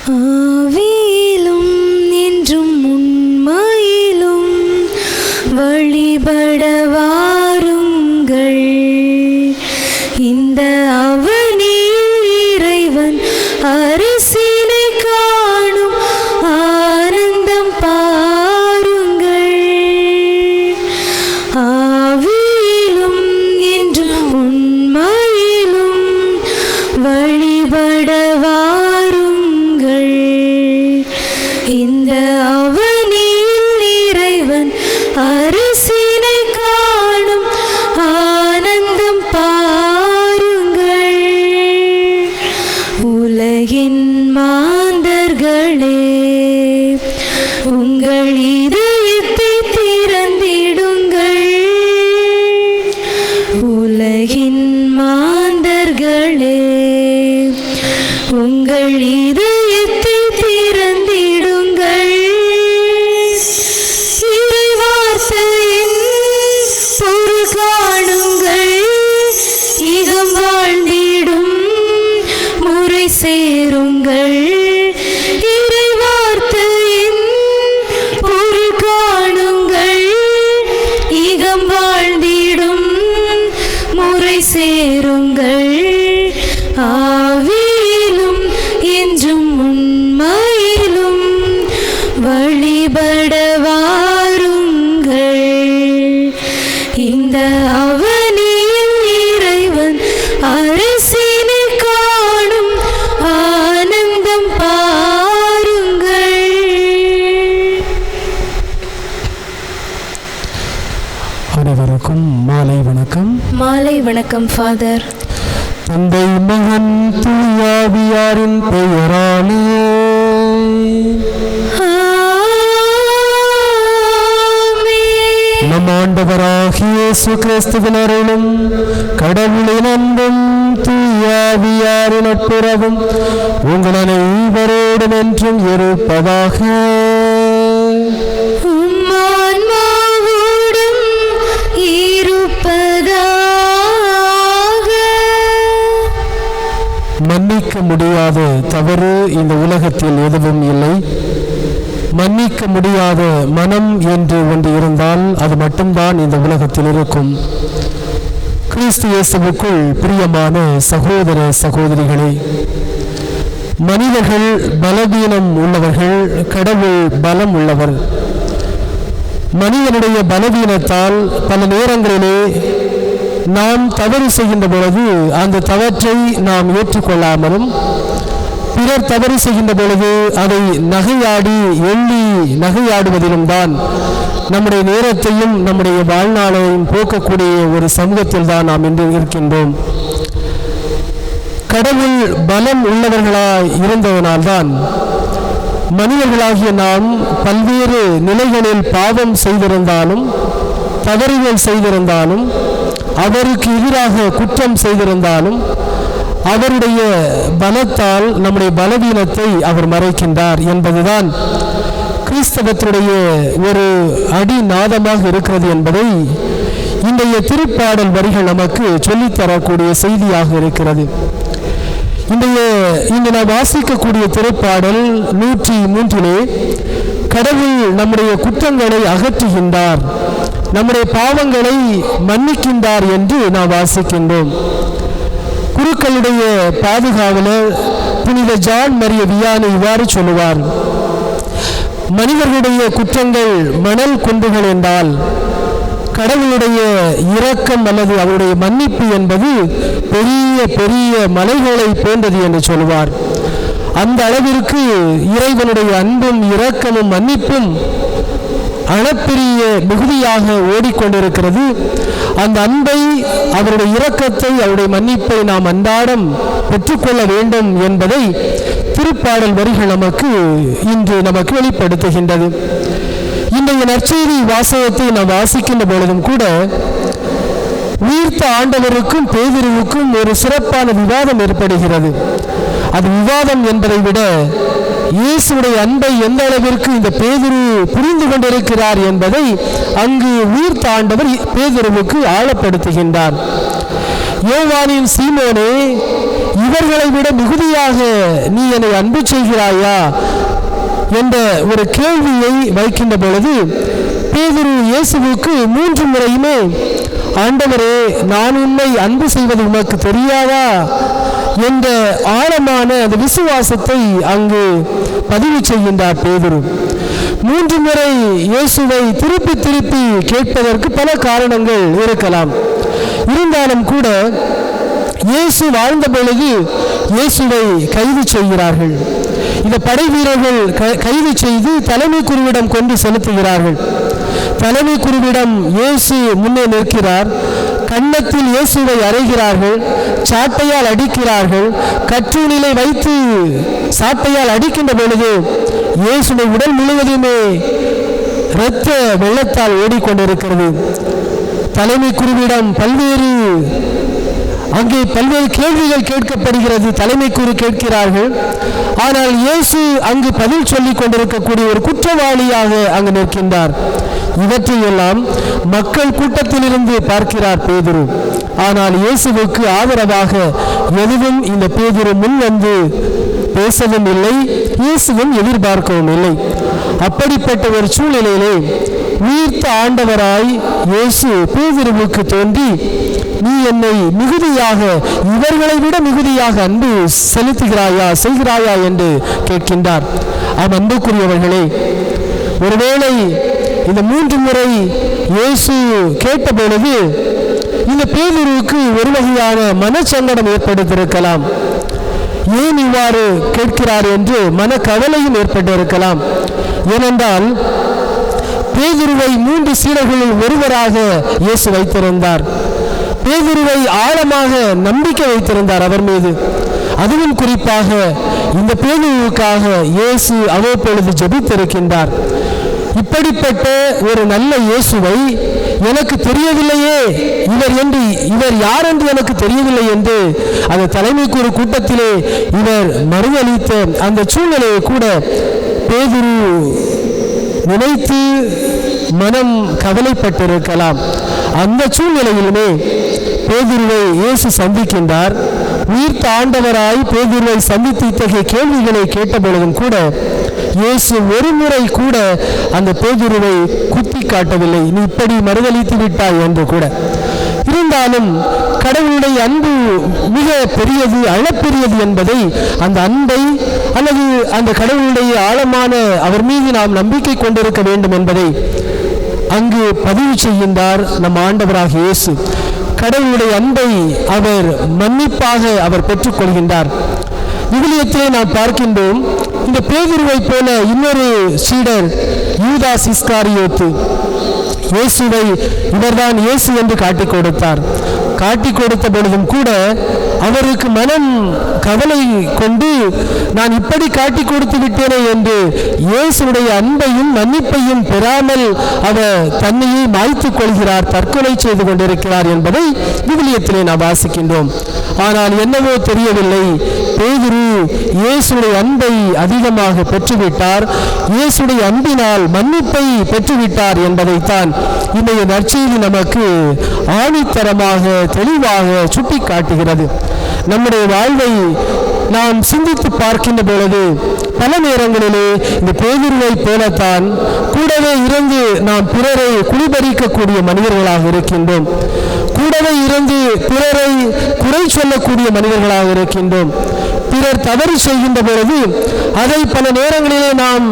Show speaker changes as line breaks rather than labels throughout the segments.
ஆவியிலும் என்றும் உண்மையிலும் வழிபட வாருங்கள். இந்த அவனியில் இறைவன் அரசினை காணும் ஆனந்தம் பாருங்கள். ஆவியிலும் என்றும் உண்மையிலும் வழிபட வாருங்கள். இந்த அவனியில் இறைவன் அரசினை காணும் ஆனந்தம் பாருங்கள். உலகின் மாந்தர்களே, உங்கள் இதயத்தை திறந்திடுங்கள். உலகின் மாந்தர்களே, உங்கள் இதயத்தை திறந்திடுங்கள். இறைவார்த்தையின் பொருள் காணுங்கள். இகம் வாழ்ந்திடும் முறை சேருங்கள். இறைவார்த்தையின் பொருள் காணுங்கள். இகம் வாழ்ந்திடும் முறை சேருங்கள். ஆவியிலும் என்றும் உண்மையிலும் வழிபட வாருங்கள். இந்த அவனியில் இறைவன் அரசினை காணும் ஆனந்தம் பாருங்கள்.
அனைவருக்கும் மாலை வணக்கம்.
மாலை வணக்கம் ஃபாதர்.
தந்தை மகன் தூயாவியாரின் பெயராலே நம் ஆண்டவராகிய இயேசு கிறிஸ்துவின் அருளும் கடவுளின் அன்பும் தூயாவியாரின் நட்புறவும் உங்கள் அனைவரோடும் என்றும் இருப்பதாக. மன்னிக்க முடியாத தவறு இந்த உலகத்தில் எதுவும் இல்லை. மன்னிக்க முடியாத மனம் என்று ஒன்று இருந்தால் அது மட்டும்தான் இந்த உலகத்தில் இருக்கும். கிறிஸ்து இயேசுவுக்குள் பிரியமான சகோதர சகோதரிகளே, மனிதர்கள் பலவீனம் உள்ளவர்கள், கடவுள் பலம் உள்ளவர். மனிதனுடைய பலவீனத்தால் பல நேரங்களிலே நாம் தவறு செய்கின்ற பொழுது அந்த தவற்றை நாம் ஏற்றுக்கொள்ளாமலும், பிறர் தவறு செய்கின்ற பொழுது அதை நகையாடி எள்ளி நகையாடுவதிலும் தான் நம்முடைய நேரத்தையும் நம்முடைய வாழ்நாளையும் போக்கக்கூடிய ஒரு சமூகத்தில் தான் நாம் இன்று இருக்கின்றோம். கடவுள் பலம் உள்ளவர்களாய் இருந்ததனால்தான் மனிதர்களாகிய நாம் பல்வேறு நிலைகளில் பாவம் செய்திருந்தாலும், தவறுகள் செய்திருந்தாலும், அவருக்கு எதிராக குற்றம் செய்திருந்தாலும் அவருடைய பலத்தால் நம்முடைய பலவீனத்தை அவர் மறைக்கின்றார் என்பதுதான் கிறிஸ்தவத்தினுடைய ஒரு அடிநாதமாக இருக்கிறது என்பதை இன்றைய திருப்பாடல் வரிகள் நமக்கு சொல்லித்தரக்கூடிய செய்தியாக இருக்கிறது. இன்று நாம் வாசிக்கக்கூடிய திருப்பாடல் 103 கடவுள் நம்முடைய குற்றங்களை அகற்றுகின்றார், நம்முடைய பாவங்களை மன்னிக்கின்றார் என்று நாம் வாசிக்கின்றோம். குருக்களுடைய பாதுகாவலர் புனித ஜான் மரிய வியானி இவ்வாறு சொல்லுவார்: மனிதர்களுடைய குற்றங்கள் மணல் குன்றுகள் என்றால் கடவுளுடைய இரக்கம் அல்லது அவருடைய மன்னிப்பு என்பது பெரிய பெரிய மலைகளை போன்றது என்று சொல்லுவார். அந்த அளவிற்கு இறைவனுடைய அன்பும் இரக்கமும் மன்னிப்பும் அளப்பெரிய மிகுதியாக ஓடிக்கொண்டிருக்கிறது. அந்த அன்பை, அவருடைய இரக்கத்தை, அவருடைய மன்னிப்பை நாம் அன்றாடம் பெற்றுக்கொள்ள வேண்டும் என்பதை திருப்பாடல் வரிகள் இன்று நமக்கு வெளிப்படுத்துகின்றது. இன்றைய நற்செய்தி வாசகத்தை நாம் வாசிக்கின்ற பொழுதும் கூட உயிர்த்த ஆண்டவருக்கும் பேதுருவுக்கும் ஒரு சிறப்பான விவாதம் ஏற்படுகிறது. அது விவாதம் என்பதை விட இயேசுடைய அன்பை எந்த அளவிற்கு இந்த பேதுரு புரிந்து கொண்டிருக்கிறார் என்பதை அங்கு உயிர்த்த ஆண்டவர் பேதுருவுக்கு ஆழப்படுத்துகின்றார். யோவானின் சீமோனே, இவர்களை விட மிகுதியாக நீ என்னை அன்பு செய்கிறாயா என்ற ஒரு கேள்வியை வைக்கின்ற பொழுது பேதுரு இயேசுவுக்கு 3 முறையுமே, ஆண்டவரே, நான் உன்னை அன்பு செய்வது உனக்கு தெரியாதா என்ற ஆழமான அந்த விசுவாசத்தை அங்கு பதிவு செய்கின்றார் பேதுரு. 3 முறை இயேசுவை திருப்பி திருப்பி கேட்பதற்கு பல காரணங்கள் இருக்கலாம். இருந்தாலும் கூட இயேசு வாழ்ந்த பொழுது இயேசுவை கைது செய்கிறார்கள். இந்த படை வீரர்கள் கைது செய்து தலைமை குருவிடம் கொண்டு செலுத்துகிறார்கள். தலைமை குருவிடம் இயேசு முன்னே நிற்கிறார். கன்னத்தில் இயேசுவை அறைகிறார்கள், சாட்டையால் அடிக்கிறார்கள். கற்றூணிலை வைத்து சாட்டையால் அடிக்கின்ற பொழுது இயேசுவை உடல் முழுவதுமே இரத்த வெள்ளத்தால் ஓடிக்கொண்டிருக்கிறது. தலைமை குருவிடம் அங்கே பல்வேறு கேள்விகள் கேட்கப்படுகிறது. தலைமை குரு கேட்கிறார்கள். ஆனால் இயேசு அங்கு பதில் சொல்லிக் கொண்டிருக்கக்கூடிய ஒரு குற்றவாளியாக அங்கு நிற்கின்றார். இவற்றையெல்லாம் மக்கள் கூட்டத்திலிருந்து பார்க்கிறார் பேதுரு. ஆனால் இயேசுவுக்கு ஆதரவாக எதுவும் இந்த பேதுரு முன் வந்து பேசவும் இல்லை, இயேசுவும் எதிர்பார்க்கவும் இல்லை. அப்படிப்பட்ட ஒரு சூழ்நிலையிலே உயிர்த்த ஆண்டவராய் இயேசு பேதுருவுக்கு தோன்றி, நீ என்னை மிகுதியாக, இவர்களை விட மிகுதியாக அன்பு செய்கிறாயா என்று கேட்கின்றார். அன்புக்குரியவர்களே, ஒருவேளை இந்த 3 முறை இயேசு கேட்ட பொழுது இந்த பேதுருவுக்கு ஒரு வகையான மனச்சங்கடம் ஏற்படுத்தியிருக்கலாம். ஏன் இவ்வாறு கேட்கிறார் என்று மனக்கவலையும் ஏற்பட்டிருக்கலாம். ஏனென்றால் பேதுருவை 3 சீடர்களில் ஒருவராக இயேசு வைத்திருந்தார். பேதுருவை ஆழமாக நம்பிக்கை வைத்திருந்தார் அவர் மீது. அதுவும் குறிப்பாக இந்த பேதுருவுக்காக இயேசு அவ்வப்பொழுது ஜெபித்திருக்கின்றார். இப்படிப்பட்ட ஒரு நல்ல இயேசுவை எனக்கு தெரியவில்லையே, இவர் யார் என்று எனக்கு தெரியவில்லை என்று அந்த தலைமை குரு கூட்டத்திலே இவர் மறுதளித்த அந்த சூழ்நிலையை கூட பேதுரு நினைத்து மனம் கவலைப்பட்டிருக்கலாம். அந்த சூழ்நிலையிலுமே பேதுருவை இயேசு சந்திக்கின்றார். உயிர்த்த ஆண்டவராய் பேதுருவை சந்தித்து இத்தகைய கேள்விகளை கேட்ட பொழுதும் கூட இயேசு ஒரு முறை கூட அந்த பேதுருவை குத்தி காட்டவில்லை, நீ இப்படி மறுதளித்து விட்டாய் என்று கூட. இருந்தாலும் கடவுளுடைய அன்பு மிக பெரியது, அளப்பெரியது என்பதை, அந்த அன்பை அல்லது அந்த கடவுளுடைய ஆழமான அவர் மீது நாம் நம்பிக்கை கொண்டிருக்க வேண்டும் என்பதை அங்கு பதிவு செய்கின்றார் நம் ஆண்டவராக இயேசு. கடவுளுடைய அன்பை அவர் மன்னிப்பாக அவர் பெற்றுக்கொள்கின்றார். விவிலியத்திலே நாம் பார்க்கின்றோம், இந்த பேதுருவை போல இன்னொரு சீடர் யூதாஸ் இஸ்காரியோத்து இயேசுவை இவர்தான் இயேசு என்று காட்டிக் கொடுத்தார். காட்டிக் கொடுத்த பொழுதும் கூட அவருக்கு மனம் கவலை கொண்டு, நான் இப்படி காட்டிக் கொடுத்து விட்டேனே என்று இயேசுடைய அன்பையும் மன்னிப்பையும் பெறாமல் அவர் தன்னையே மாய்த்துக் கொள்கிறார், தற்கொலை செய்து கொண்டிருக்கிறார் என்பதை விவிலியத்திலே நாம் வாசிக்கின்றோம். ஆனால் என்னவோ தெரியவில்லை, பேதுரு இயேசுடைய அன்பை அதிகமாக பெற்றுவிட்டார், இயேசுடைய அன்பினால் மன்னிப்பை பெற்றுவிட்டார் என்பதைத்தான் இன்றைய நற்செய்தி நமக்கு ஆணித்தரமாக தெளிவாக சுட்டி காட்டுகிறது. நம்முடைய வாழ்வை நாம் சிந்தித்து பார்க்கின்ற பொழுது பல நேரங்களிலே இந்த பேதுருவை போலத்தான் கூடவே இருந்து நாம் பிறரை குளிபறிக்கக்கூடிய மனிதர்களாக இருக்கின்றோம். கூடவே இருந்து பிறரை குறை சொல்லக்கூடிய மனிதர்களாக இருக்கின்றோம். பிறர் தவறு செய்கின்ற பொழுது அதை பல நேரங்களிலே நாம்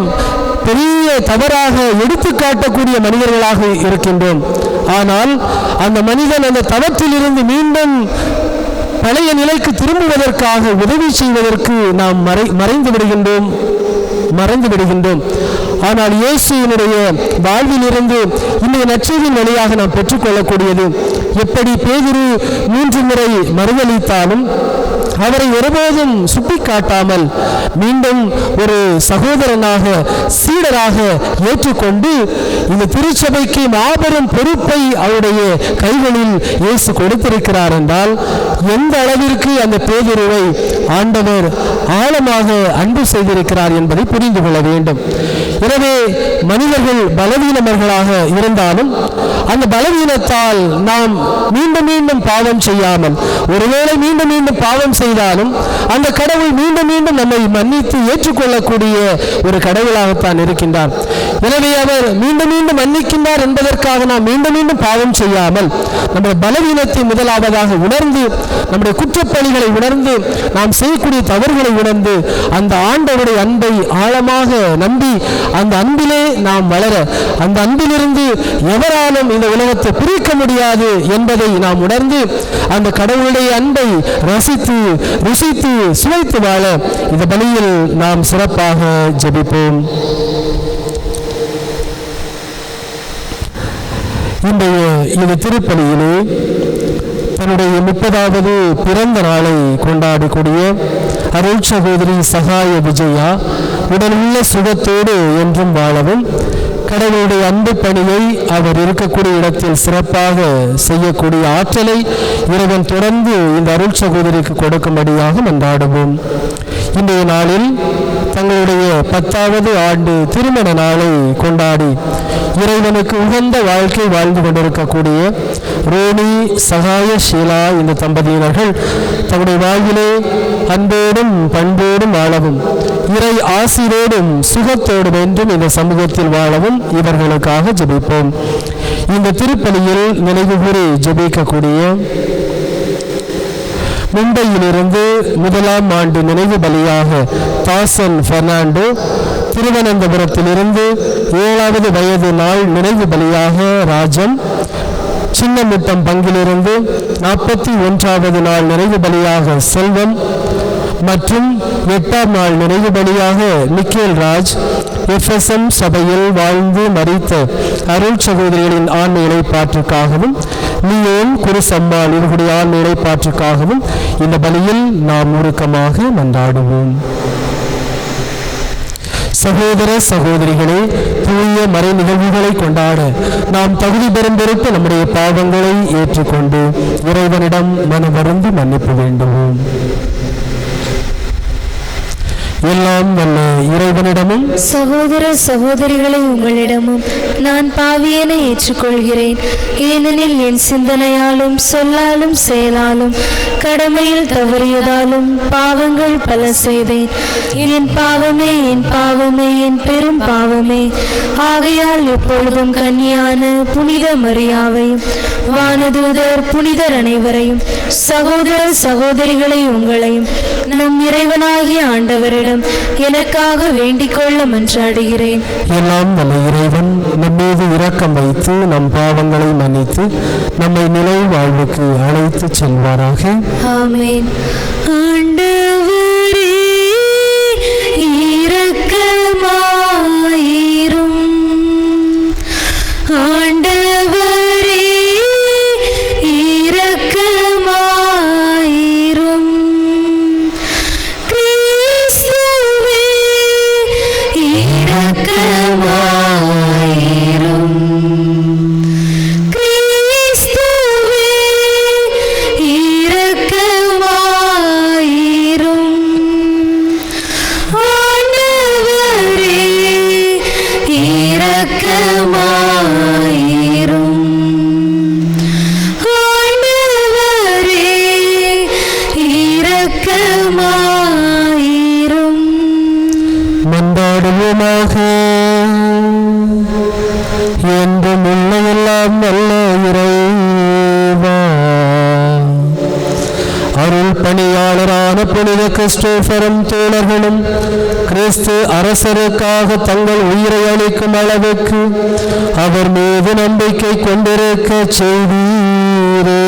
பெரிய தவறாக எடுத்து காட்டக்கூடிய மனிதர்களாக இருக்கின்றோம். ஆனால் அந்த மனிதன் அந்த தவற்றிலிருந்து மீண்டும் பழைய நிலைக்கு திரும்புவதற்காக உதவி செய்வதற்கு நாம் மறைந்து விடுகின்றோம். ஆனால் இயேசுவினுடைய வாழ்விலிருந்து இன்றைய நற்செய்தியின் வழியாக நாம் பெற்றுக்கொள்ளக்கூடியது, எப்படி பேதுரு 3 முறை மறுதளித்தாலும் அவரை ஒருபோதும் சுட்டிக்காட்டாமல் மீண்டும் ஒரு சகோதரனாக சீடராக ஏற்றுக்கொண்டு இந்த திருச்சபைக்கு மாபெரும் பொறுப்பை அவருடைய கைகளில் இயேசு கொடுத்திருக்கிறார் என்றால் எந்த அளவிற்கு அந்த பேதுருவை ஆண்டவர் ஆழமாக அன்பு செய்திருக்கிறார் என்பதை புரிந்து கொள்ள வேண்டும். எனவே மனிதர்கள் பலவீனமர்களாக இருந்தாலும் அந்த பலவீனத்தால் நாம் மீண்டும் மீண்டும் பாவம் செய்யாமல், ஒருவேளை மீண்டும் மீண்டும் பாவம் செய்தாலும் அந்த கடவுள் மீண்டும் மீண்டும் நம்மை மன்னித்து ஏற்றுக்கொள்ளக்கூடிய ஒரு கடவுளாகத்தான் இருக்கின்றார். எனவே அவர் மீண்டும் மீண்டும் மன்னிக்கின்றார் என்பதற்காக நாம் மீண்டும் மீண்டும் பாவம் செய்யாமல் நம்முடைய பலவீனத்தை முதலாவதாக உணர்ந்து, நம்முடைய குற்றப்பணிகளை உணர்ந்து, நாம் செய்யக்கூடிய தவறுகளை உணர்ந்து அந்த ஆண்டவருடைய அன்பை ஆழமாக நம்பி அந்த அன்பிலே நாம் வளர, அந்த அன்பிலிருந்து எவராலும் இந்த உலகத்தை பிரிக்க முடியாது என்பதை நாம் உணர்ந்து அந்த கடவுளுடைய அன்பை ரசித்து ருசித்து சுவைத்து வாழ இந்த பலியில் நாம் சிறப்பாக ஜெபிப்போம். இன்றைய இந்த திருப்பலியிலே தன்னுடைய 30வது பிறந்த நாளை கொண்டாடக்கூடிய அருள் சகோதரி சகாய விஜயா உடலுள்ள சுகத்தோடு என்றும் வாழவும், கடவுளுடைய அன்பு பணியை அவர் இருக்கக்கூடிய இடத்தில் சிறப்பாக செய்யக்கூடிய ஆற்றலை இறைவன் தொடர்ந்து இந்த அருள் சகோதரிக்கு கொடுக்கும்படியாக மன்றாடுவோம். இன்றைய நாளில் தங்களுடைய 10வது ஆண்டு திருமண நாளை கொண்டாடி இறைவனுக்கு உகந்த வாழ்க்கை வாழ்ந்து கொண்டிருக்கக்கூடிய ரோனி சகாய ஷீலா இந்த தம்பதியினர்கள் தங்களுடைய வாழ்விலே அன்போடும் பண்போடும் வாழவும், இறை ஆசிரோடும் சுகத்தோடும் என்றும் இந்த சமூகத்தில் வாழவும் இவர்களுக்காக ஜெபிப்போம். இந்த திருப்பலியில் நினைவு கூறி ஜெபிக்கக்கூடிய மும்பையிலிருந்து 1ஆம் ஆண்டு நினைவு பலியாக தாசன் பெர்னாண்டோ, திருவனந்தபுரத்திலிருந்து 7வது வயது நாள் நினைவு பலியாக ராஜம், சின்னமுட்டம் பங்கிலிருந்து 41வது நாள் நினைவு பலியாக செல்வம் மற்றும் 8ஆம் நாள் நினைவு பலியாக நிக்கேல் ராஜ், எஃப்எஸ்எம் சபையில் வாழ்ந்து மரித்த அருள் சகோதரிகளின் ஆன்ம இளைப்பாற்றுக்காகவும், லியோன் குருசம்மாள் இவர்களுடைய ஆன்ம இளைப்பாற்றுக்காகவும் இந்த பலியில் நாம் உருக்கமாக மன்றாடுவோம். சகோதர சகோதரிகளே, தூய மறை நிகழ்வுகளை கொண்டாட நாம் தகுதி பெறும் பொருட்டு நம்முடைய பாவங்களை ஏற்றுக்கொண்டு இறைவனிடம் மனவருந்தி மன்னிப்பு வேண்டுவோம். எல்லாம் வல்ல இறைவனிடமும்
சகோதர சகோதரிகளை உங்களிடமும் நான் பாவியென ஏற்றுக்கொள்கிறேன். ஏனெனில் என் சிந்தனையாலும் சொல்லாலும் செயலாலும் கடமையில் தவறியதாலும் பாவங்கள் பல செய்தேன். என் பாவமே என் பாவமே என் பெரும் பாவமே. ஆகையால் எப்பொழுதும் கன்னியான புனித மரியாவையும் வானதூதர் புனிதர் அனைவரையும் சகோதர சகோதரிகளை உங்களையும் நம் இறைவனாகிய ஆண்டவரிடம் எனக்காக வேண்டிக் கொள்ள மன்றாடுகிறேன்.
எல்லாம் வல்ல இறைவன் நம் மீது இரக்கம் வைத்து நம் பாவங்களை மன்னித்து நம்மை நிலை வாழ்வுக்கு அழைத்து செல்வாராக.
ஆமென். ஆண்டவரே இரக்கமாயிரும். ஆண்டவரே இரக்கமாயிரும். கிறிஸ்துவே இரக்கமாயிரும். கிறிஸ்துவே இரக்கமாயிரும். ஆண்டவரே இரக்கமாயிரும். ஆண்டவரே இரக்கமாயிரும்.
மன்றாடுவோமாக. என்றும் உண்மையெல்லாம் நல்ல இறைவா, அருள் பணியாளரான புனித கிறிஸ்டோபரும் தோழர்களும் கிறிஸ்து அரசருக்காக தங்கள் உயிரை அளிக்கும் அளவுக்கு அவர் மீது நம்பிக்கை கொண்டிருக்க செய்தீரே.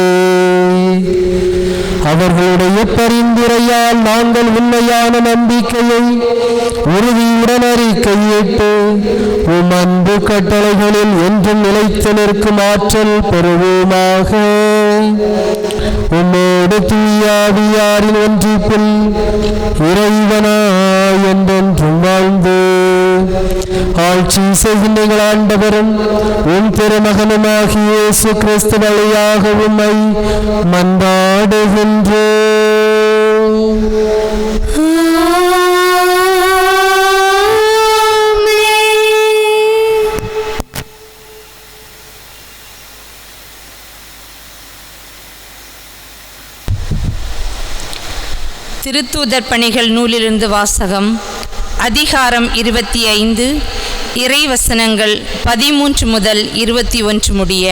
அவர்களுடைய பரிந்துரையால் நாங்கள் உண்மையான நம்பிக்கையை உறுதியுடன் அறிக்கையிட்டு உம் அன்பு கட்டளைகளில் என்றும் நிலைத்து நிற்கும் ஆற்றல் பெறுவோமாக. உம்மோடு தூயாவியாரின் ஒன்றிப்பில் இறைவனாய் என்றென்றும் வாழ்ந்து ஆட்சி செய்கின்ற எங்கள் ஆண்டவரும் உன் திருமகனுமாகிய இயேசு கிறிஸ்து வழியாக உம்மை மன்றாடுகின்றோம்.
திருத்தூதர் பணிகள் நூலிலிருந்து வாசகம். அதிகாரம் 25, இறைவசனங்கள் 13 முதல் 21 முடிய.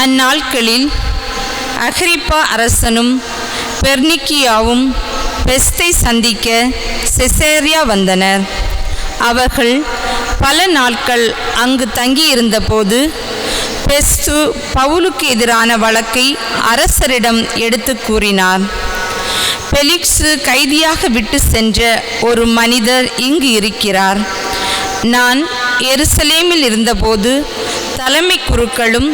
அந்நாட்களில் அகிரிப்பா அரசனும் பெர்னிக்கியாவும் பெஸ்தை சந்திக்க செசேரியா வந்தனர். அவர்கள் பல நாட்கள் அங்கு தங்கியிருந்தபோது பெஸ்து பவுலுக்கு எதிரான வழக்கை அரசரிடம் எடுத்து கூறினார். பெலிக்ஸு கைதியாக விட்டு சென்ற ஒரு மனிதர் இங்கு இருக்கிறார். நான் எருசலேமில் இருந்தபோது தலைமை குருக்களும்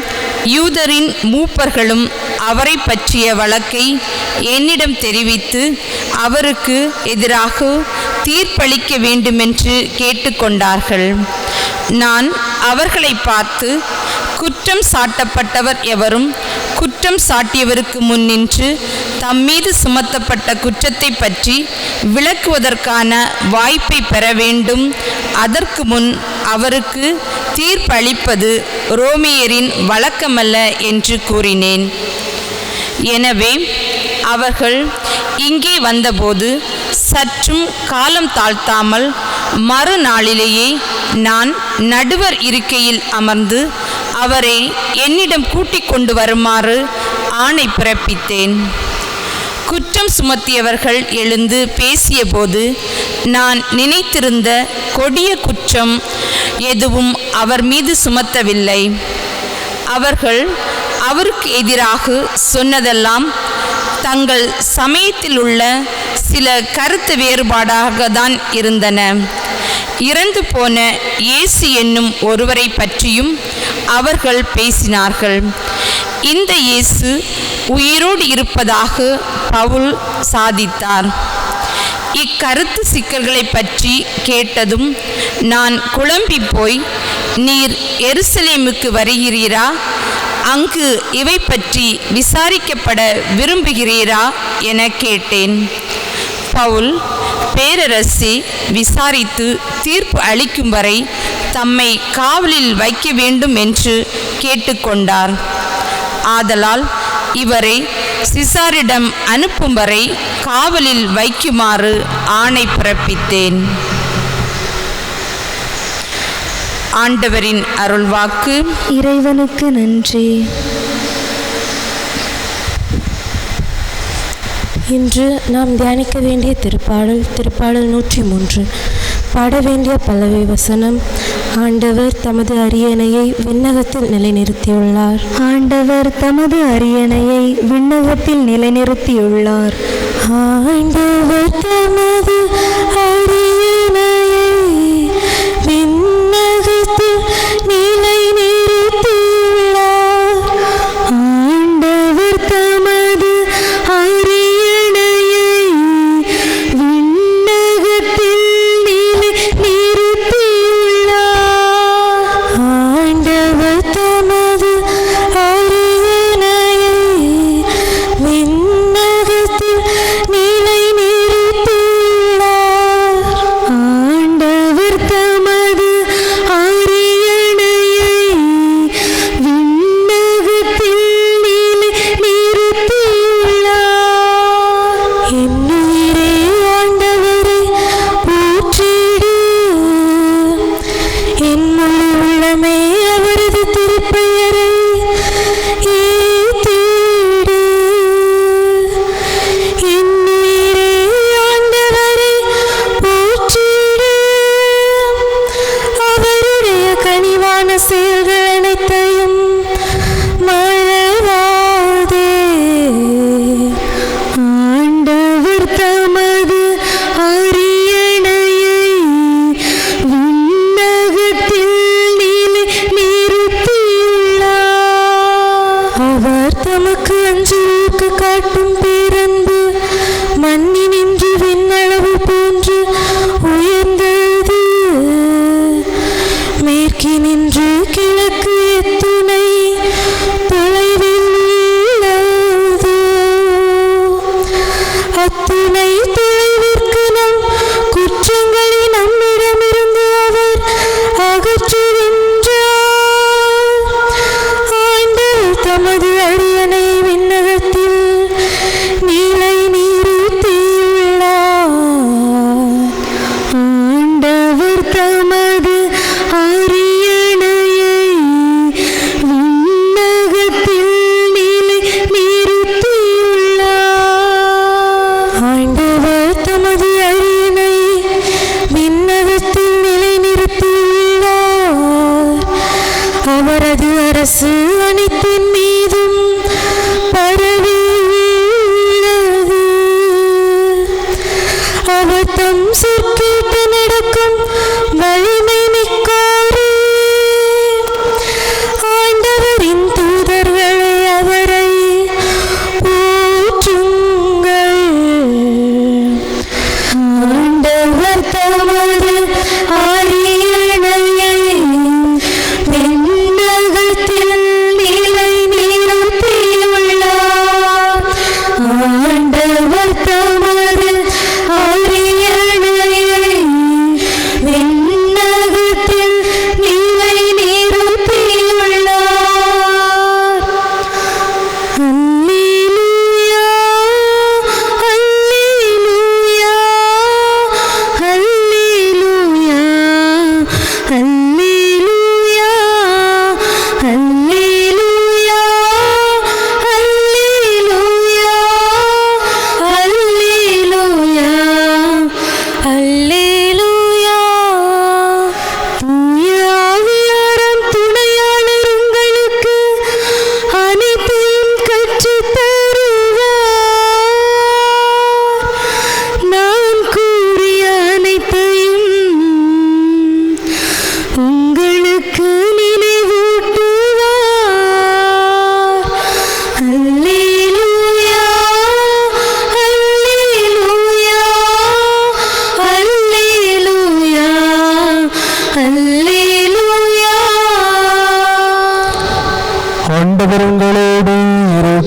யூதரின் மூப்பர்களும் அவரை பற்றிய வழக்கை என்னிடம் தெரிவித்து அவருக்கு எதிராக தீர்ப்பளிக்க வேண்டுமென்று கேட்டுக்கொண்டார்கள். நான் அவர்களை பார்த்து, குற்றம் சாட்டப்பட்டவர் எவரும் குற்றம் சாட்டியவருக்கு முன் நின்று தம்மீது சுமத்தப்பட்ட குற்றத்தை பற்றி விளக்குவதற்கான வாய்ப்பை பெற வேண்டும். அதற்கு முன் அவருக்கு தீர்ப்பளிப்பது ரோமியரின் வழக்கமல்ல என்று கூறினேன். எனவே அவர்கள் இங்கே வந்தபோது சற்றும் காலம் தாழ்த்தாமல் மறுநாளிலேயே நான் நடுவர் இருக்கையில் அமர்ந்து அவரை என்னிடம் கூட்டிக் கொண்டு வருமாறு ஆணை பிறப்பித்தேன். குற்றம் சுமத்தியவர்கள் எழுந்து பேசியபோது நான் நினைத்திருந்த கொடிய குற்றம் எதுவும் அவர் மீது சுமத்தவில்லை. அவர்கள் அவருக்கு எதிராக சொன்னதெல்லாம் தங்கள் சமயத்தில் உள்ள சில கருத்து வேறுபாடாக தான் இருந்தன. இறந்து போன இயேசு என்னும் ஒருவரை பற்றியும் அவர்கள் பேசினார்கள். இந்த இயேசு உயிரோடு இருப்பதாக பவுல் சாதித்தார். இக்கருத்து சிக்கல்களை பற்றி கேட்டதும் நான் குழம்பி போய், நீர் எருசலேமுக்கு வருகிறீரா? அங்கு இவை பற்றி விசாரிக்கப்பட விரும்புகிறீரா என கேட்டேன். பவுல், பேரரசி விசாரித்து தீர்ப்பு அளிக்கும் வரை தம்மை காவலில் வைக்க வேண்டும் என்று கேட்டுக்கொண்டார். ஆதலால் இவரை சிசாரிடம் அனுப்பும் வரை காவலில் வைக்குமாறு ஆணை பிறப்பித்தேன். ஆண்டவரின் அருள்வாக்கு.
இறைவனுக்கு நன்றி. இன்று நாம் தியானிக்க வேண்டிய திருப்பாடல் 103. பாட வேண்டிய பல்லவி வசனம். ஆண்டவர் தமது அரியணையை விண்ணகத்தில் நிலைநிறுத்தியுள்ளார். ஆண்டவர் தமது அரியணையை விண்ணகத்தில் நிலைநிறுத்தியுள்ளார். ஆண்டவர் தமது அரியணையை விண்ணகத்தில் நிலைநிறுத்தியுள்ளார். ஆண்டவர் தமது அரியணையை விண்ணகத்தில் நிலைநிறுத்தியுள்ளார். ஆண்டவர் தமது அரியணையை விண்ணகத்தில் நிலைநிறுத்தியுள்ளார். ஆண்டவர் தமது அரியணையை விண்ணகத்தில் நிலைநிறுத்தியுள்ளார். என்னுயிரே ஆண்டவரை போற்றிடு, என் முழு உள்ளமே அவரது திருப்பெயரை ஏத்திடு. என்னுயிரே ஆண்டவரை போற்றிடு, அவருடைய கனிவான செயல்கள் அனைத்தையும் மறவாதே. ஆண்டவர் தமது அரியணையை விண்ணகத்தில் நிலைநிறுத்தியுள்ளார். அவர் தமக்கு அஞ்சுவோருக்கு காட்டும் பேரன்பு மண்ணினின்று விண்ணளவு போன்று உயர்ந்தது.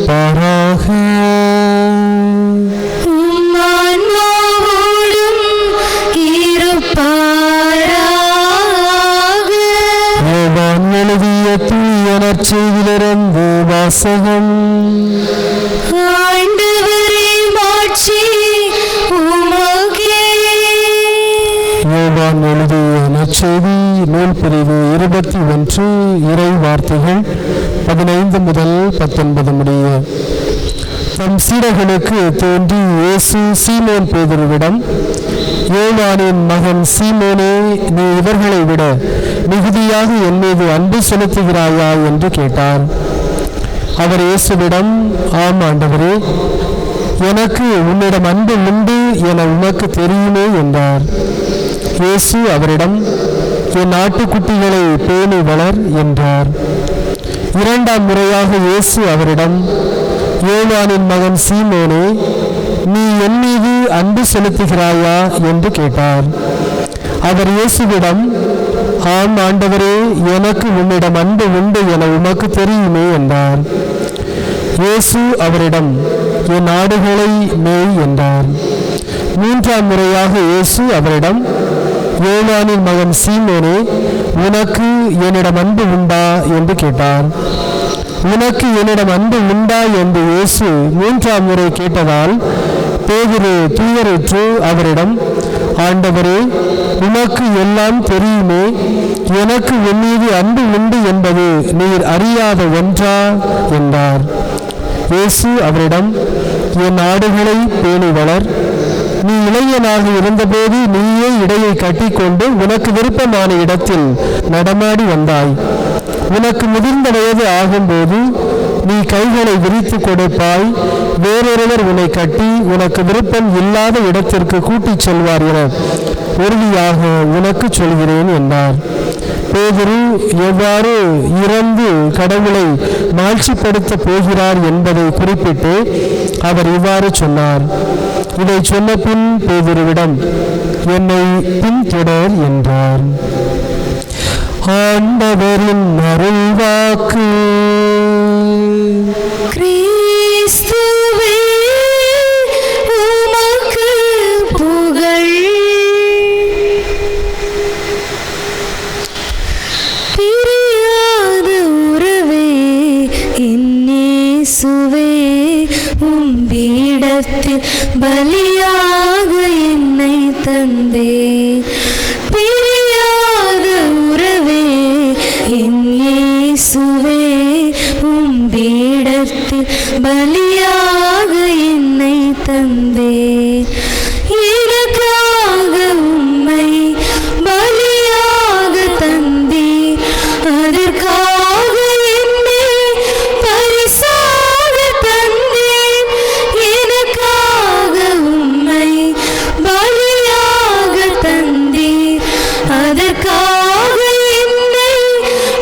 இருப்பாராக. யோவான் எழுதிய தூய நற்செய்தியிலிருந்து வாசகம். யோவான் எழுதிய நற்செய்தி நூல் பிரிவு 21 இறை வார்த்தைகள் 15 முதல் 19 முடிய. தம் சீடர்களுக்கு தோன்றி இயேசு சீமோன் பேதுருவிடம், யோவானின் மகன் சீமோனே, நீ இவர்களை விட மிகுதியாக என் மீது அன்பு செலுத்துகிறாயா என்று கேட்டார். அவர் இயேசுவிடம், ஆம் ஆண்டவரே, எனக்கு உன்னிடம் அன்பு உண்டு என உனக்கு தெரியுமே என்றார். இயேசு அவரிடம், என் ஆட்டுக்குட்டிகளை பேணி வளர் என்றார். இரண்டாம் முறையாக இயேசு அவரிடம், யோவானின் மகன் சீமோனே, நீ என் மீது அன்பு செலுத்துகிறாயா என்று கேட்டார். அவர் இயேசுவிடம், ஆம் ஆண்டவரே, எனக்கு உன்னிடம் அன்பு உண்டு என உமக்கு தெரியுமே என்றார். இயேசு அவரிடம், என் ஆடுகளை மேய் என்றார். மூன்றாம் முறையாக இயேசு அவரிடம், யோவானின் மகன் சீமோனே, உனக்கு என்னிடம் அன்பு உண்டா என்று கேட்டார். உனக்கு என்னிடம் அன்பு உண்டா என்று இயேசு மூன்றாம் முறை கேட்டதால் பேதுரு துயருற்று அவரிடம், ஆண்டவரே, உனக்கு எல்லாம் தெரியுமே, எனக்கு உன் மீது அன்பு உண்டு என்பது நீர் அறியாத ஒன்றா என்றார். இயேசு அவரிடம், என் ஆடுகளை பேணி வளர். நீ இளைஞனாக இருந்தபோது நீயே இடையை கட்டிக்கொண்டு உனக்கு விருப்பமான இடத்தில் நடமாடி வந்தாய். உனக்கு முதிர்ந்த வயது ஆகும்போது நீ கைகளை விரித்து கொடுப்பாய். வேறொருவர் உன்னை கட்டி உனக்கு விருப்பம் இல்லாத இடத்திற்கு கூட்டிச் செல்வார் என உறுதியாக உனக்கு சொல்கிறேன் என்றார். பேதுரு எவ்வாறு இறந்து கடவுளை மாட்சிப்படுத்த போகிறார் என்பதை குறிப்பிட்டு அவர் இவ்வாறு சொன்னார். இதை சொன்ன பின் பேதுருவிடம், என்னை பின்தொடர் என்றார். ஆண்டவரின் அருள்வாக்கு.
கிறிஸ்துவே உமக்கு புகழ். பிரியாத உறவே என் இயேசுவே, உம் பீடத்தில் பலியாக என்னை தந்தே. பிரியாத உறவே என் இயேசுவே, உம் பீடத்தில் பலியாக என்னை தந்தே. எனக்காக உம்மை பலியாக தந்தே, அதற்காக என்னை பரிசாக தந்தே. எனக்காக உம்மை பலியாக தந்தே, அதற்காக என்னை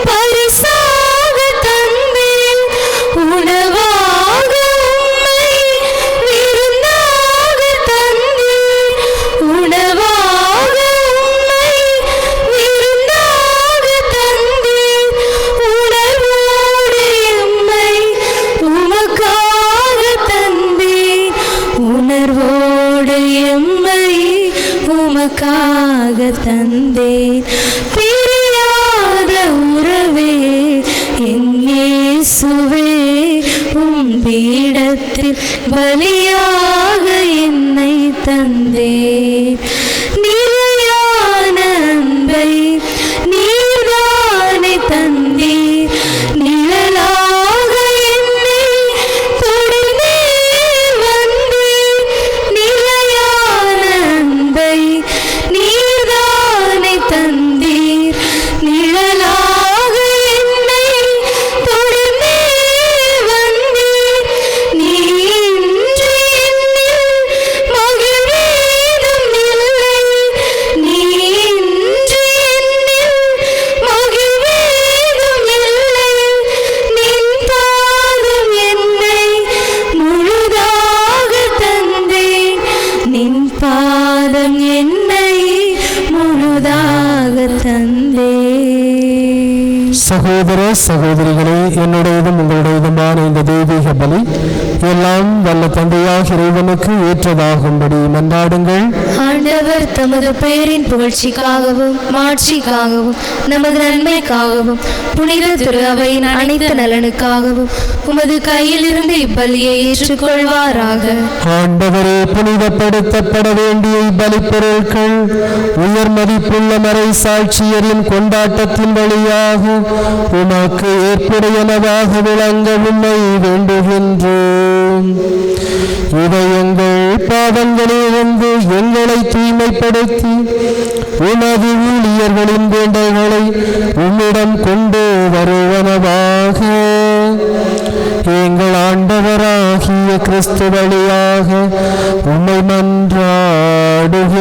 பரிசாக தந்தே. உணவாக உம்மை விருந்தாக தந்தே, உணவாக உம்மை விருந்தாக தந்தே. உணர்வோடு எம்மை உமக்காக தந்தே, உணர்வோடு எம்மை உமக்காக தந்தே. பிரியாத உறவே என் இயேசுவே, உம் பீடத்தில் பலியாக என்னை தந்தே. நிலையான அன்பை நீர்தானே தந்தீர், நிழலாக என்னை தொடர்ந்தே வந்தீர். நிலையான அன்பை நீர்தானே தந்தீர், நிழலாக என்னை தொடர்ந்தே வந்தீர். நீ இன்று என்னில் மகிழ்வேதம்
சகோதர சகோதரிகளே, என்னுடையதும் உங்களுடையதுமான இந்த தெய்வீக பலி எல்லாம் வல்ல தந்தையாக இறைவனுக்கு ஏற்றதாகும்படி மன்றாடுங்கள்.
ஆண்டவர் தமது பெயரின் புகழ்ச்சிக்காகவும் மாட்சிக்காகவும் நமது நன்மைக்காகவும் புனித திரு அவையின் அனைத்து நலனுக்காகவும் உமது கையிலிருந்து இப்பலியை ஏற்றுக்கொள்வாராக.
ஆண்டவரே, புனிதப்படுத்தப்பட வேண்டிய பலி பொருட்கள் உயர் மதிப்புள்ள மறை சாட்சியரின் கொண்டாட்டத்தின் வழியாக உமக்கு ஏற்புடையனவாக விளங்க உம்மை வேண்டுகின்றோம். இவை எங்கள் பாவங்களிலிருந்து எங்களை தூய்மைப்படுத்தி உமது ஊழியர்களின் வேண்டைகளை உம்மிடம் கொண்டு வருவனவாக. எங்கள் ஆண்டவராகிய கிறிஸ்து வழியாக உம்மை மன்றாடுகின்றோம்.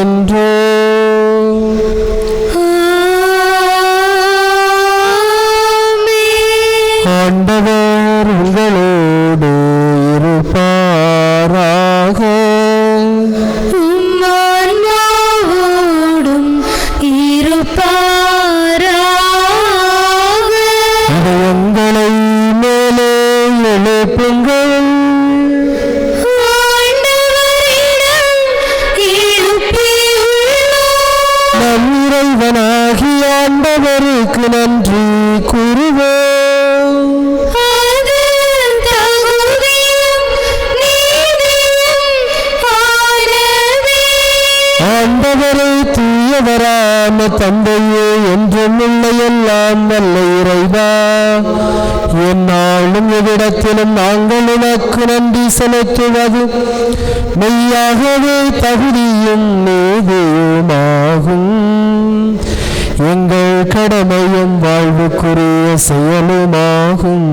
ஆண்டவர் உங்களோடு இருப்பாராக.
உம்மான்மாவோடும் இருப்பாராக.
இதயங்களை மேலே எழுப்புங்கள்.
ஆண்டவரிடம் எழுப்பியுள்ளோம்.
நம் இறைவனாகிய ஆண்டவருக்கு நன்றி கூறுவோம். ஆண்டவரை தூயவரான தந்தையே, என்றும் இல்லை எல்லாம் நல்ல இறைவா, எந்நாளும் எவ்விடத்திலும் நாங்கள் உனக்கு நன்றி செலுத்துவது மெய்யாகவே தகுதியும் நீதியுமாகும். எங்கள் கடமையும் வாழ்வுக்குரிய செயலுமாகும்.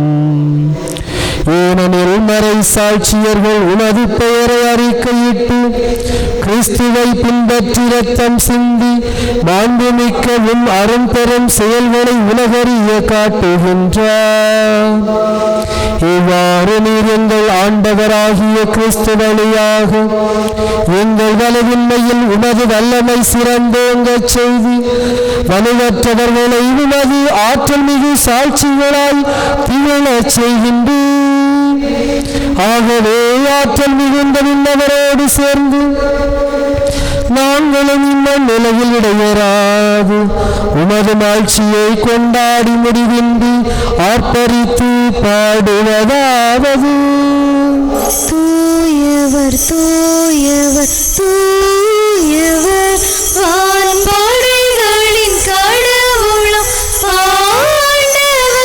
ஏனெனில் மறை சாட்சியர்கள் உனது பெயரை அறிக்கையிட்டு கிறிஸ்துவை பின்பற்றி இரத்தம் சிந்தி மாண்புமிக்கவும் அரும்பெரும் செயல்களை உலகறிய காட்டுகின்றார். இவ்வாறு நீர் எங்கள் ஆண்டவராகிய கிறிஸ்து வழியாக எங்கள் வலுவின்மையில் உமது வல்லமை சிறந்தோங்கச் செய்து வலுவற்றவர்களை உமது ஆற்றல் மிகு சாட்சிகளாய் திகழச் செய்கின்றீர். ஆகவே ஆற்றல் மிகுந்த விண்ணவரோடு சேர்ந்து நாங்களும் இந்த நிலையில் இடையராது உமது ஆட்சியை கொண்டாடி முடிவின்றி ஆர்ப்பரித்து பாடுவதாவது:
தூயவர் தூயவர் தூயவர் வான்படைகளின் கடவுளும் ஆண்டவர்.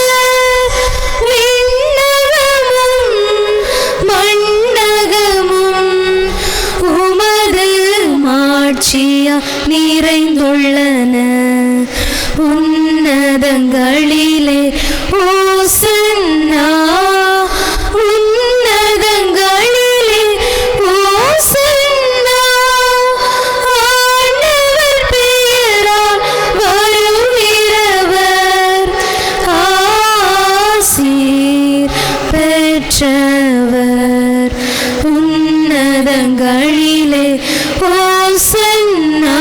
விண்ணகமும் மண்ணகமும் உமது மாட்சியா நிறைந்துள்ளன. உன்னதங்களிலே ஓசன்னா, உன்னதங்களிலே ஓசன்னா. ஆண்டவர் பெயரால் வருகிறவர் ஆசீர் பெற்றவர். உன்னதங்களிலே ஓசன்னா,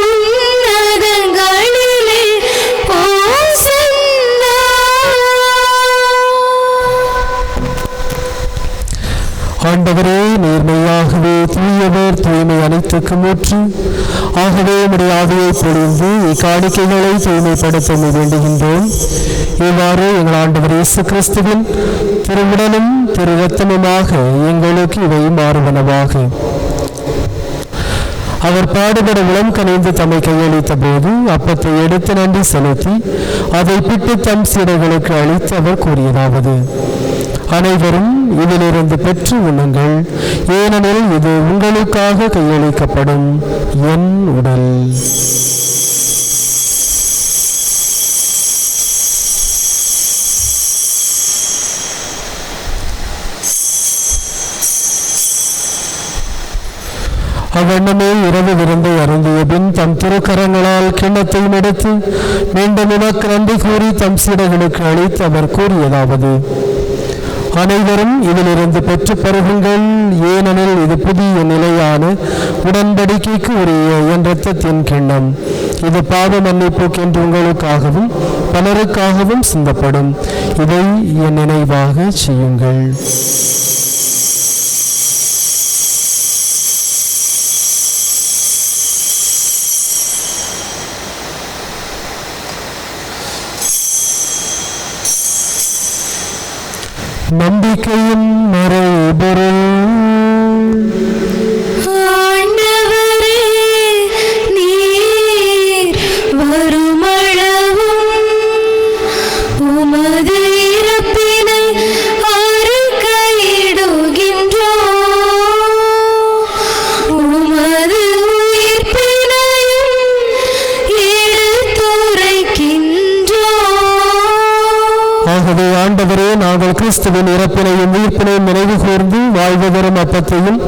உன்னதங்களிலே ஓசன்னா.
ஆண்டவரே, நேர்மையாகவே தூயவர், தூய்மை அனைத்துக்கும் ஊற்று. ஆகவே உம்முடைய ஆவியை பொழிந்து இக்காணிக்கைகளை தூய்மைப்படுத்த வேண்டுகின்றோம். இவ்வாறு எங்கள் ஆண்டவர் இயேசு கிறிஸ்துவின் திருவுடலும் திரு இரத்தமுமாக எங்களுக்கு இவை மாறுவனவாக. அவர் பாடுபட உளம் கனிந்து தம்மை கையளித்த போது அப்பத்தை எடுத்து நன்றி செலுத்தி அதை பிட்டு தம் சீடர்களுக்கு அளித்து அவர் கூறியதாவது: அனைவரும் இதிலிருந்து பெற்று உண்ணுங்கள், ஏனெனில் இது உங்களுக்காக கையளிக்கப்படும் என் உடல். அவ்வண்ணமே இரவு விருந்தை அருந்திய பின் தம் திருக்கரங்களால் கிண்ணத்தையும் எடுத்து மீண்டும் உமக்கு நன்றி கூறி தம் சீடர்களுக்கு அளித்து அவர் கூறியதாவது: அனைவரும் இதிலிருந்து பெற்று பருகுங்கள், ஏனெனில் இது புதிய நிலையான உடன்படிக்கைக்கு உரிய என் இரத்தத்தின் கிண்ணம். இது பாவ மன்னிப்புக்கென்று உங்களுக்காகவும் பலருக்காகவும் சிந்தப்படும். இதை என் நினைவாக செய்யுங்கள். நம்பிக்கையின் மறைபொருள்.
ஆண்டவரே, நீர் வருமளவும் உமது இறப்பினை அறிக்கையிடுகின்றோம். உமது உயிர்ப்பினையும் எடுத்துரைக்கின்றோம்.
ஆகவே ஆண்டவரே, நாங்கள் கிறிஸ்துவின் இறப்பினையும் உயிர்ப்பினையும் நினைவு கூர்ந்து வாழ்வு தரும் அப்பத்தையும்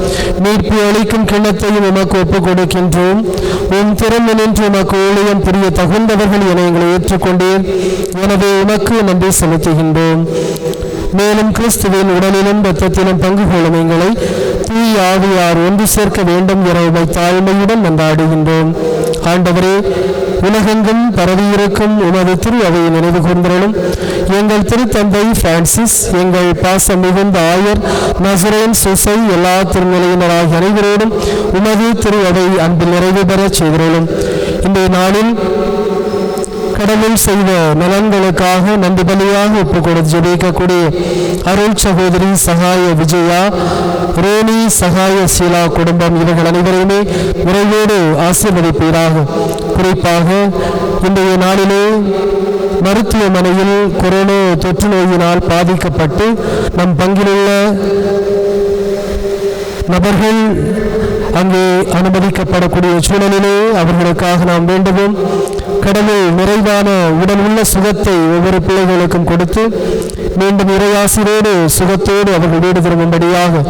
மீட்பு அளிக்கும் கிண்ணத்தையும் உமக்கு ஒப்புக் கொடுக்கின்றோம். உன் திறமை நின்று உமக்கு ஊழியம் புரிய தகுந்தவர்கள் என எங்களை ஏற்றுக்கொண்டேன். எனவே உமக்கு நன்றி செலுத்துகின்றோம். மேலும் கிறிஸ்துவின் உடலிலும் இரத்தத்திலும் பங்கு கொள்ளும் எங்களை தூய் ஆவியார் ஒன்று சேர்க்க வேண்டும் என உமை தாழ்மையுடன் மன்றாடுகின்றோம். ஆண்டவரே, உலகெங்கும் பரவியிருக்கும் உமது திரு அவையை நினைவு கூர்ந்தருளும். எங்கள் திருத்தந்தை பிரான்சிஸ், எங்கள் பாசம் மிகுந்த ஆயர் நசரேன் சுசை, எல்லா திருநிலையினராகிய அனைவரோடும் உமது திரு அவை அன்பில் நிறைவு பெறச் செய்தருளும். இன்றைய நாளில் கடவுள் செய்த நலன்களுக்காக நன்றி பலியாக ஒப்புக் கொடுத்து ஜெபிக்கக்கூடிய அருள் சகோதரி சகாய விஜயா, ரோனி சகாய சீலா குடும்பம் இவர்கள் அனைவரையுமே நிறைவோடு ஆசீர்வதிப்பீராக. குறிப்பாக இன்றைய நாளிலே மருத்துவமனையில் கொரோனா தொற்று நோயினால் பாதிக்கப்பட்டு நம் பங்கிலுள்ள நபர்கள் அங்கே அனுமதிக்கப்படக்கூடிய சூழலிலே அவர்களுக்காக நாம் வேண்டுவோம். கடவுள் நிறைவான உடல் உள்ள சுகத்தை ஒவ்வொரு பிள்ளைகளுக்கும் கொடுத்து மீண்டும் இறையாசிரோடு சுகத்தோடு அவர்கள் வீடு திரும்பும்படியாக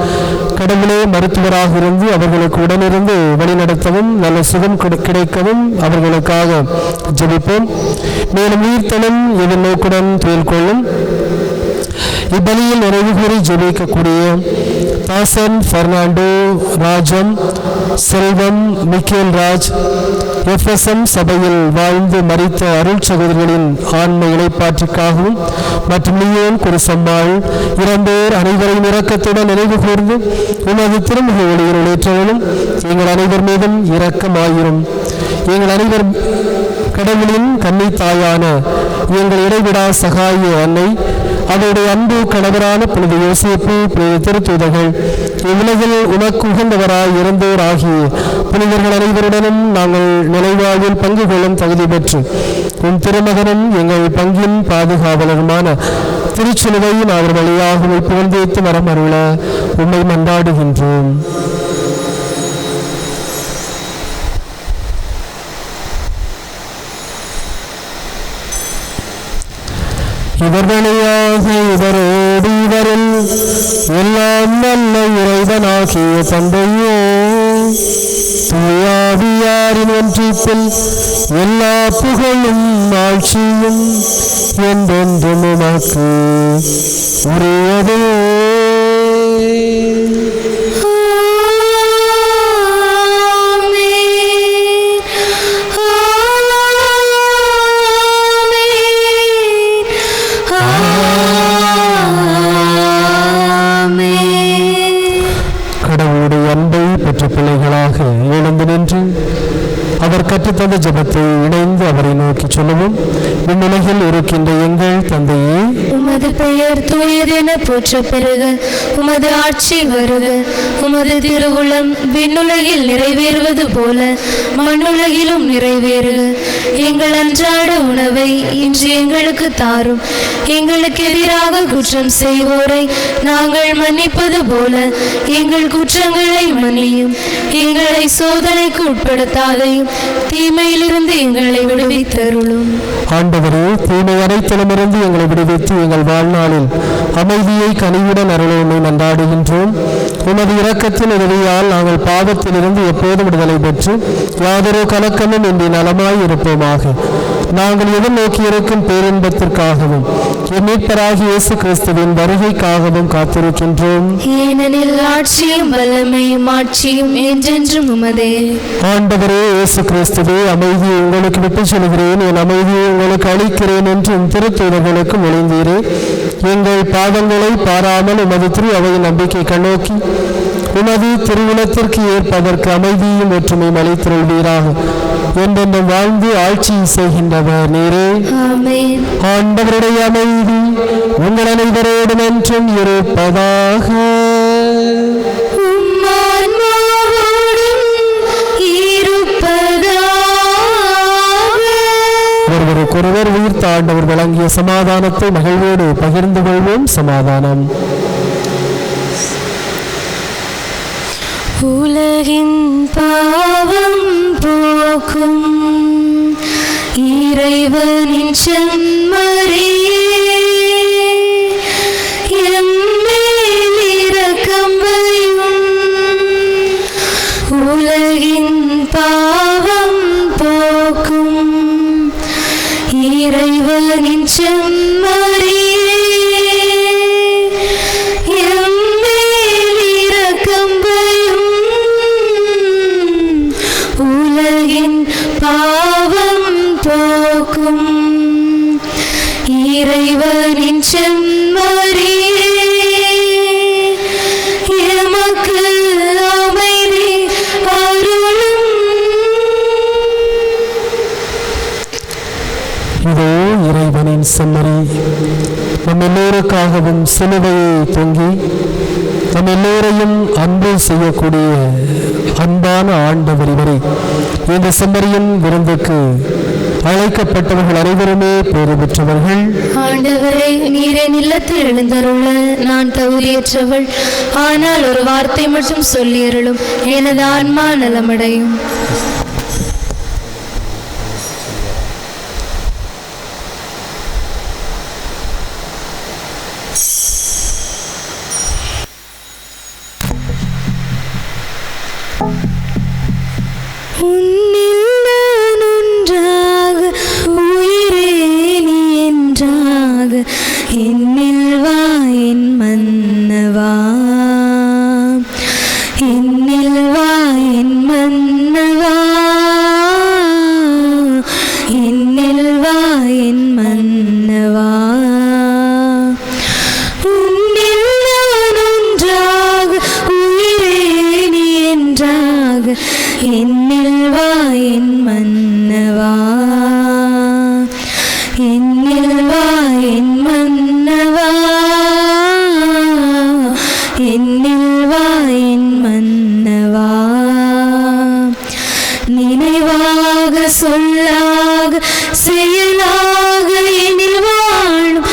கடவுளே மருத்துவராக இருந்து அவர்களுக்கு உடனிருந்து வழிநடத்தவும் நல்ல சுகம் கிடைக்கவும் அவர்களுக்காக ஜெபிப்போம். மேலும் உயிர்த்தலும் இதன் நோக்குடன் துயில் கொள்ளும். இப்பலியில் நிறைவு கூறி ஜெபிக்கக்கூடிய தாசன் பெர்னாண்டோ, ராஜம், செல்வம், மிக்கேல் ராஜ், FSM சபையில் வாழ்ந்து மரித்த அருள் சகோதரிகளின் ஆன்ம இளைப்பாற்றிக்காகவும் மற்றும் லியோன் குருசம்மாள் இறந்தோர் அனைவரையும் இரக்கத்துடன் நினைவு கூர்ந்து உமது திருமுக ஒளியில் ஏற்றவனும் எங்கள் அனைவர் மீதும் இரக்கமாயிரும். எங்கள் அனைவர் கடவுளின் கன்னி தாயான எங்கள் இடைவிடா சகாய அன்னை, அவருடைய அன்பு கணவரான புனித யோசேப்பு, புனித திருத்தூதர்கள், இவ்வுலகில் உனக்கு உகந்தவராய் இருந்தோர் ஆகிய புனிதர்கள் அனைவருடனும் நாங்கள் நிலைவாழ்வில் பங்கு கொள்ளும் தகுதி பெற்று உன் திருமகனும் எங்கள் பங்கின் பாதுகாவலருமான திருச்சிலுவையின் அவர் வழியாக புகழ்ந்தேத்து வரம் அருள உம்மை மன்றாடுகின்றோம். இவர் வழியாக இவரோடு இவரில் எல்லாம் நல்ல இறைவனாகிய தந்தையோ தூயாவியாரின் ஒன்றிப்பில் எல்லா புகழும் ஆட்சியும் என்றென்றும் உமக்கு உரியதே. பிள்ளைகளாக எழுந்து நின்று அவர் கற்றுத்தந்த ஜெபத்தை இணைந்து அவரை நோக்கி சொல்லுவோம். இந்நிலையில் இருக்கின்ற எங்கள் தந்தையே,
உமது பெயர் தூயதென போற்ற பெறுக. உமது ஆட்சி வருக. உமது திருவுளம் விண்ணுலகில் நிறைவேறுவது போல மண்ணுலகிலும் நிறைவேறுக. எங்கள் அன்றாட உணவை இன்று எங்களுக்கு தாரும். எங்களுக்கு எதிராக குற்றம் செய்வோரை நாங்கள் மன்னிப்பது போல எங்கள் குற்றங்களை மன்னியும். எங்களை சோதனைக்கு உட்படுத்தாதையும், தீமையிலிருந்து எங்களை விடுவித்தருளும்.
ஆண்டவரே, தீமை அனைத்திலுமிருந்து எங்களை விடுவித்து எங்கள் வாழ்நாளில் அமைதியை கனிவுடன் அருளை மன்றாடுகின்றோம். உமது இரக்கத்தின் உதவியால் நாங்கள் பாவத்திலிருந்து எப்போதும் விடுதலை பெற்று யாதொரு கலக்கமும் இன்றி நலமாய் இருப்போமாக. நாங்கள் எதிர்நோக்கி இருக்கும் பேரின்பத்திற்காகவும் என் மீட்பராகிய இயேசு கிறிஸ்துவின் வருகைக்காகவும் காத்திருக்கின்றோம்.
ஏனெனில் ஆட்சியும் வல்லமையும் ஆட்சியும் என்றென்றும் உமதே.
ஆண்டவரே இயேசு கிறிஸ்துவே, அமைதியை உங்களுக்கு விட்டுச் செல்கிறேன், என் அமைதியை உங்களுக்கு அளிக்கிறேன் என்று திருத்தூதர்களுக்கு மொழிந்தீரே. எங்கள் பாவங்களை பாராமல் உமது திரு அவையின் நம்பிக்கை கண்ணோக்கி உமது திருவுளத்திற்கு ஏற்பதற்கு அமைதியும் ஒற்றுமையும் அளித்திருள்வீராக. என்றென்றும் வாழ்ந்து ஆட்சி செய்கின்றவர் நீரே.
ஆமென்.
ஆண்டவருடைய அமைதி உங்கள் அனைவரோடும் என்றும் இருப்பதாக. ஒருவருக்கொருவர் உயிர்த்த ஆண்டவர் வழங்கிய சமாதானத்தை மகிழ்வோடு பகிர்ந்து கொள்வோம். சமாதானம்.
உலகின் பாவம் போக்கும் இறைவனின் செம்மறியே, எம்மேல் இரக்கம் வையும். உலகின் பாவம் போக்கும் இறைவனின் செம்மறியே, பாவம் போக்கும் இறைவனின் செம்மறியே, எமக்கு அமைதி அருளும்.
இதோ இறைவனின் செம்மறி, நம் எல்லோருக்காகவும் சிலுவையை தொங்கி நம் எல்லோரையும் அன்பு செய்யக்கூடிய அன்பான ஆண்டவர் இவரே. இந்த செம்மறியின் விருந்துக்கு அழைக்கப்பட்டவர்கள் அனைவருமே பேறு பெற்றவர்கள்.
ஆண்டவரே, நீரே நிலத்தில் எழுந்தருள நான் தகுதியற்றவள், ஆனால் ஒரு வார்த்தை மட்டும் சொல்லியருளும், எனது ஆன்மா நலமடையும். என்னில் வா என் மன்னவா, என்னில் வா என் மன்னவா, என்னில் வா என் மன்னவா. உன்னில் நான் ஒன்றாக, உயிரே நீ என்றாக, என்னில் வா என் மன்னவா, என்னில் வா என் மன்னவா, என்னில் வா என் மன்னவா. நினைவாக சொல்லாக செயலாக என்னில் வாழும்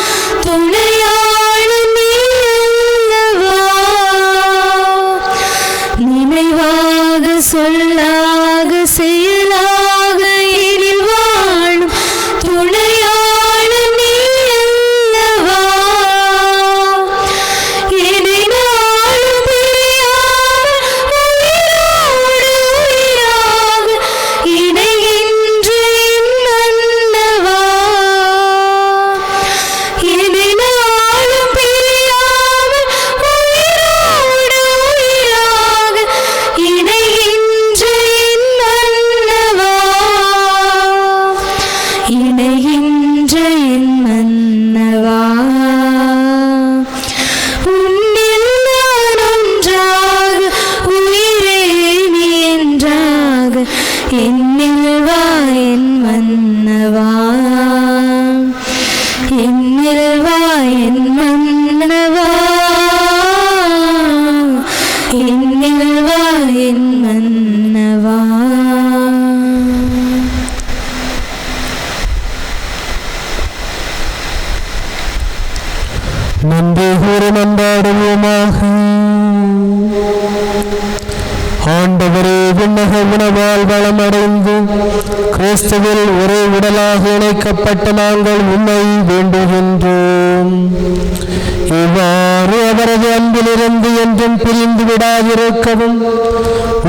துணையாளும் நீ அல்லவா. நினைவாக சொல்லாக செயலாக என்னில் வாழும் துணையாளும் நீ அல்லவா. என்னை நாளும் பிரியாமல் உயிரோடு உயிராக இணைகின்ற என் மன்னவா. என்னை நாளும் பிரியாமல் உயிரோடு உயிராக இணைகின்ற என் மன்னவா. இணைகின்ற என் மன்னவா. உன்னில் நான் ஒன்றாக, உயிரே நீ என்றாக, என்னில் வா என் மன்னவா, என்னில் வா என் மன்னவா, என்னில் வா என் மன்னவா.
நன்றி கூறி மன்றாடுவோமாக. ஆண்டவரே, விண்ணக உணவால் வளமடைந்து கிறிஸ்துவில் ஒரே உடலாக இணைக்கப்பட்ட நாங்கள் உம்மை வேண்டுகின்றோம். இவ்வாறு அவரது அன்பிலிருந்து என்றும் பிரிந்து விடாதிருக்கவும்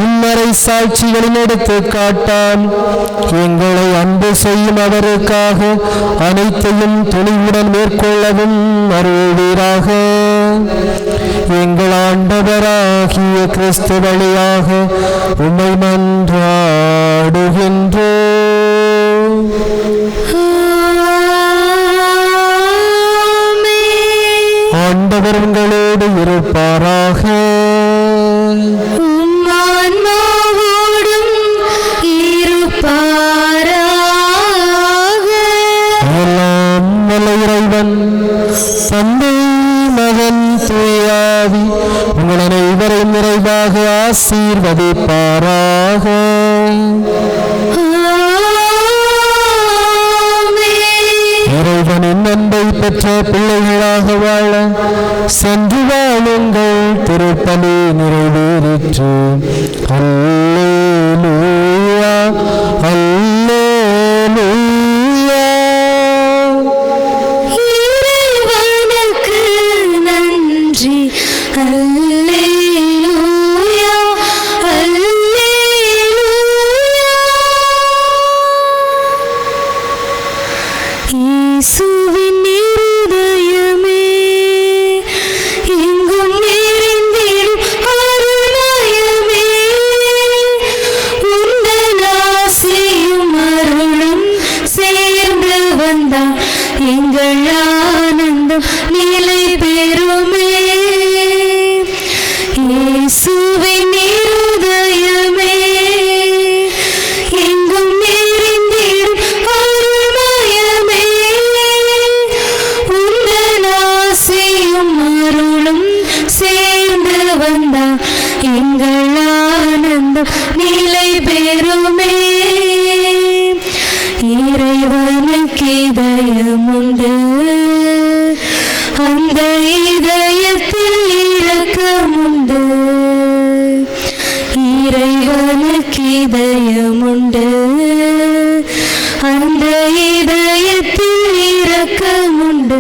உம் மறை சாட்சிகளின் எடுத்து காட்டான். எங்களை அன்பு செய்யும் அவருக்காக அனைத்தையும் துணிவுடன் மேற்கொள்ளவும் அருள்வீராக. எங்கள் ஆண்டவராகிய கிறிஸ்து வழியாக உம்மை மன்றாடுகின்றோம். ஆண்டவர் உங்களோடு இருப்பாராக. எல்லாம் வல்ல இறைவன் தந்தை மகன் தூயாவி உங்கள் அனைவரையும் நிறைவாக ஆசீர்வதிப்பாராக. இறைவனின் அன்பை பெற்ற பிள்ளைகளாக வாழ சென்று வாழுங்கள். திருப்பலி நிறைவேறிற்று. அல்லேலூயா, அல்லேலூயா.
இறைவனுக்கு நன்றி. அல்லேலூயா, அல்லேலூயா. இயேசுவின் இருதயமே எங்கும் நிறைந்திடும் அருள்மயமே, உந்தன் ஆசையும் அருளும் சேர்ந்து வந்தால் எங்கள் ஆனந்தம் நிலை பெறுமே. இயேசுவின் இருதயமே எங்கும் நிறைந்திடும் அருள்மயமே, உந்தன் ஆசையும் அருளும் சேர்ந்து வந்தால் எங்கள் ஆனந்தம் நிலை பெறுமே. இறைவனுக்கு இதயம் உண்டு, அந்த இதயத்தில் இரக்கம் உண்டு. இறைவனுக்கு இதயம் உண்டு, அந்த இதயத்தில் இரக்கம் உண்டு.